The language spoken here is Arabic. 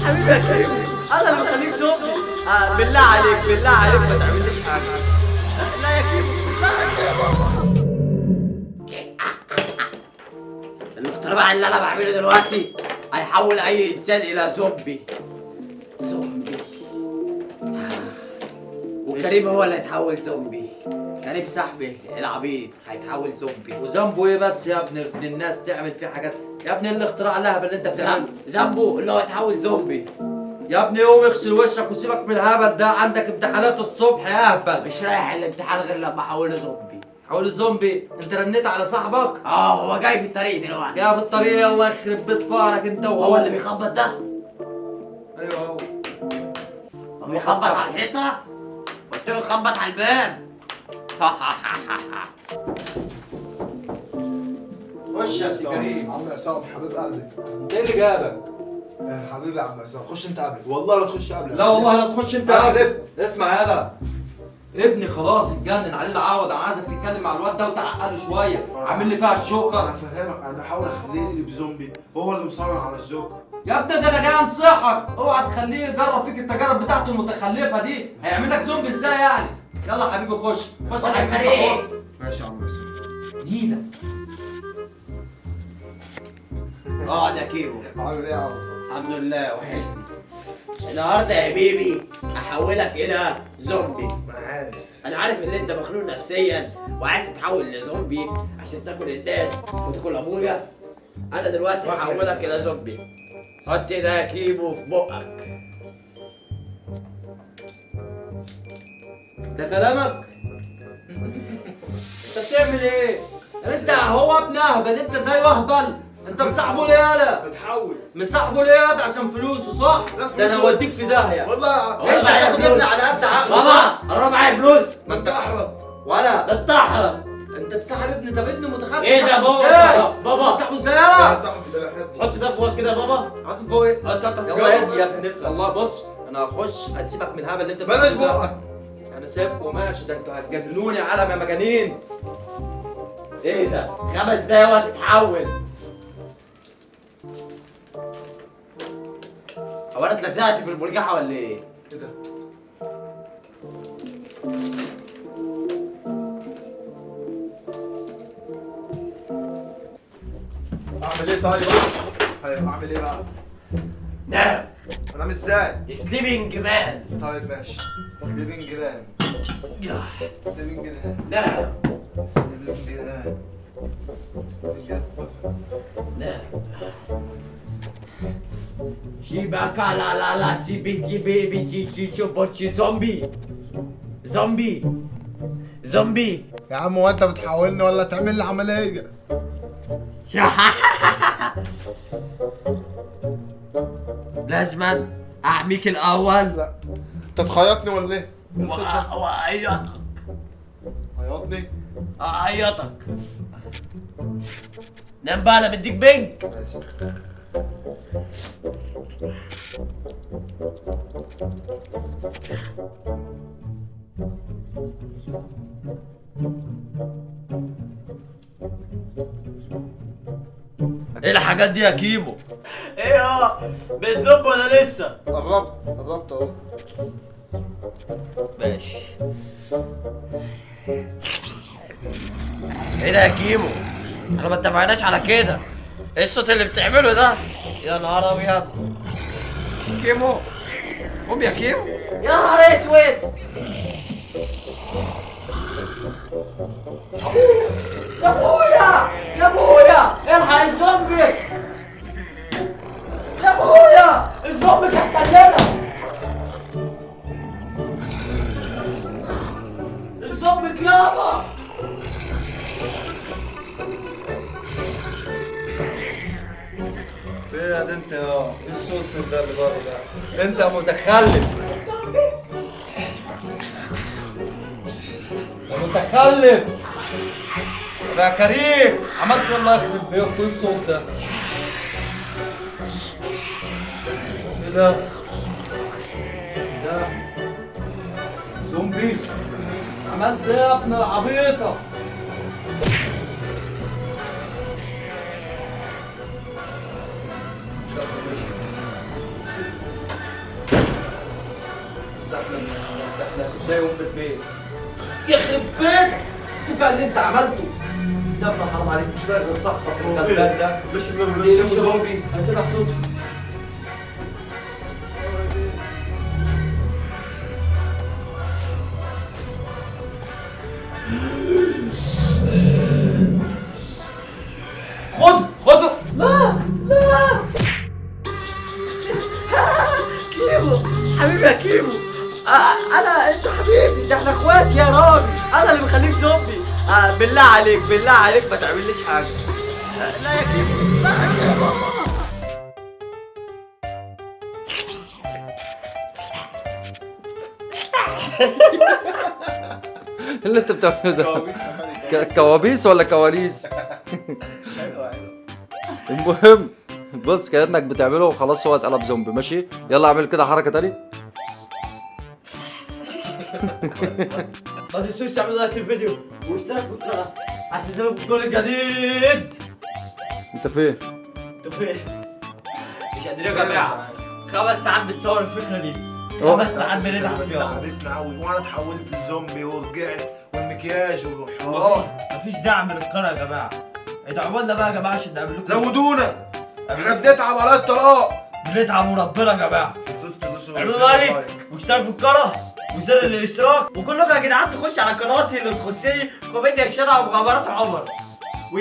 حبيبي يا كريم، انا اللي بخليك زومبي. بالله عليك بالله عليك ما تعمليش حاجه. لا يا كريم لا يا بابا. الاختراع اللي انا بعمله دلوقتي هيحول اي انسان الى زومبي. زومبي. وكريم هو اللي هيتحول زومبي. كريم صاحبي العبيط هيتحول زومبي. وذنبه ايه بس يا ابن الناس تعمل فيه حاجات؟ يا ابني الاختراع اللهبل اللي انت بتعمله. ذنبه اللي هو يتحول زومبي. يا ابني قوم اغسل وشك وسيبك من الهبل ده، عندك امتحانات الصبح يا اهبل. مش رايح الامتحان غير لما احوله زومبي. حول زومبي؟ انت رنيت على صاحبك؟ هو جاي في الطريق دلوقتي. جاي في الطريق، الله يخرب بيت فارك انت وهو. هو اللي بيخبط ده؟ ايوه هو. هو بيخبط على الحيطه؟ قلت له خبط على الباب. خش يا سي كريم. عم عصام حبيب قلبي. انت ايه اللي جابك؟ يا حبيبي يا عم عصام خش انت قبلي، والله لا تخش قبلي. لا والله لا تخش انت. عرفت. اسمع يالا، ابني خلاص اتجنن عليه العوض، انا عايزك تتكلم مع الواد ده وتعقله شويه، عامل لي فيها الشوكه. انا فاهمك، انا بحاول اخليه يقلب زومبي، هو اللي مصمم على الجوكر. يا ابني ده انا جاي انصحك، اوعى تخليه يجرب فيك التجارب بتاعته المتخلفه دي، هيعمل لك زومبي ازاي يعني؟ يلا حبيبي خش خش يا حبيبي. كريم. ماشي يا عم عصام. نيلة اقعد يا كيمو. عامل ايه يا عم؟ الحمد لله وحشني. النهارده يا بيبي احولك الى زومبي. انا عارف. انا عارف ان انت مخنوق نفسيا وعايز تتحول لزومبي عشان تاكل الناس وتاكل ابويا. انا دلوقتي هحولك الى زومبي. حط ده يا كيمو في بقك. ده كلامك؟ انت بتعمل ايه؟ انت هو ابن اهبل، انت زي اهبل، انت مصاحبه ليه يالا؟ بتحول. مصاحبه ليه يالا عشان فلوسه صح؟ لا ده انا فلوسه. اوديك في داهيه. والله انت معايا بتاخد فلوس. ابني على قد عقله بابا صح؟ انا معايا فلوس. ما انت احرج. ولا ده انت احرم. انت بتسحب ابني، ده ابني متخلف. ايه ده بتسحبه بابا؟ ازاي؟ بابا. بتسحبه ازاي يا يالا؟ صاحبي ده بحبه. حط ده في بوقك كده يا بابا. حط فوق ايه؟ حط يلا هادي يا ابني. والله بص انا هخش هسيبك من الهبل اللي انت بلاش بتعمله ده. بقك. انا سيبكوا ماشي، ده انتوا هتجننوني يا عالم يا مجانين. ايه ده؟ 5 دقايق وهتتحول. هو انا اتلزقت في المرجحه ولا ايه؟ ايه ده؟ اعمل ايه طيب؟ طيب اعمل ايه بقى؟ نام. انام ازاي؟ سليبنج مان. طيب ماشي. سليبنج جيران. سليبنج جيران. نام. سليبنج جيران. سليبنج جيران. نام. شيباكا لا لا لا سي بيكي بيبي تشي تشي تشو بوتشي زومبي. زومبي. زومبي. يا عم هو انت بتحاولني ولا تعمل لي عمليه؟ لازما اعميك الاول لا انت تخيطني ولا ايه؟ واعيطك. خيطني؟ اعيطك. نام بقى انا مديك بنك. ماشي. ايه الحاجات دي يا كيمو؟ ايه بتزب ولا لسه؟ قربت اهو. ماشي. ايه ده يا كيمو؟ احنا ما اتفقناش على كده. ايه الصوت اللي بتعمله ده؟ يا نهار ابيض. كيمو قوم يا كيمو. يا نهار اسود. يا ابويا يا ابويا الحق الزومبي. يا ابويا الزومبي احتلنا. الزومبي يابا. ايه يا ده انت يا ايه الصوت ده اللي بره ده؟ انت متخلف. انت متخلف. يا كريم عملت والله يخرب بيك ايه الصوت ده؟ ايه ده؟ ده زومبي؟ عملت ايه يا ابن العبيطه؟ احنا سبناه يوم في البيت. يخرب بيتك كفايه اللي انت عملته. يا ابني حرام عليك مش لاقي غير صاحبك الغلبان ده. مش ليه مش زومبي. انا سامع صوته. خد لا لا كيمو حبيبي يا كيمو. انت حبيبي، ده احنا اخوات يا راجل. انا اللي مخليك زومبي. بالله عليك بالله عليك ما تعمليش حاجه. لا يا كيمو لا يا كيمو. اللي انت بتعمله ده كوابيس ولا كواليس؟ ايوه ايوه. المهم بص كأنك بتعمله وخلاص هو اتقلب زومبي. ماشي يلا اعمل كده حركة تاني. ما تنسوش تعملوا لايك للفيديو واشترك في القناه عشان ينزلكم كل جديد. انت فين؟ انتوا فين؟ مش قادرين يا جماعه. 5 ساعات بتصور الفكره دي. أوه. 5 ساعات بنتعب فيها. تعبتنا قوي وانا اتحولت لزومبي ورجعت والمكياج والحوارات. مفيش دعم للقناه يا جماعه. ادعموا لنا بقى يا جماعه عشان نعمل لكم. زودونا. احنا بنتعب على الطلاق. بنتعب وربنا يا جماعه. اعملوا لايك واشتركوا في القناه وزر الاشتراك. وكلكم يا جدعان تخش على قناتي اللي تخصني كوميديا الشارع ومغامرات عمر. و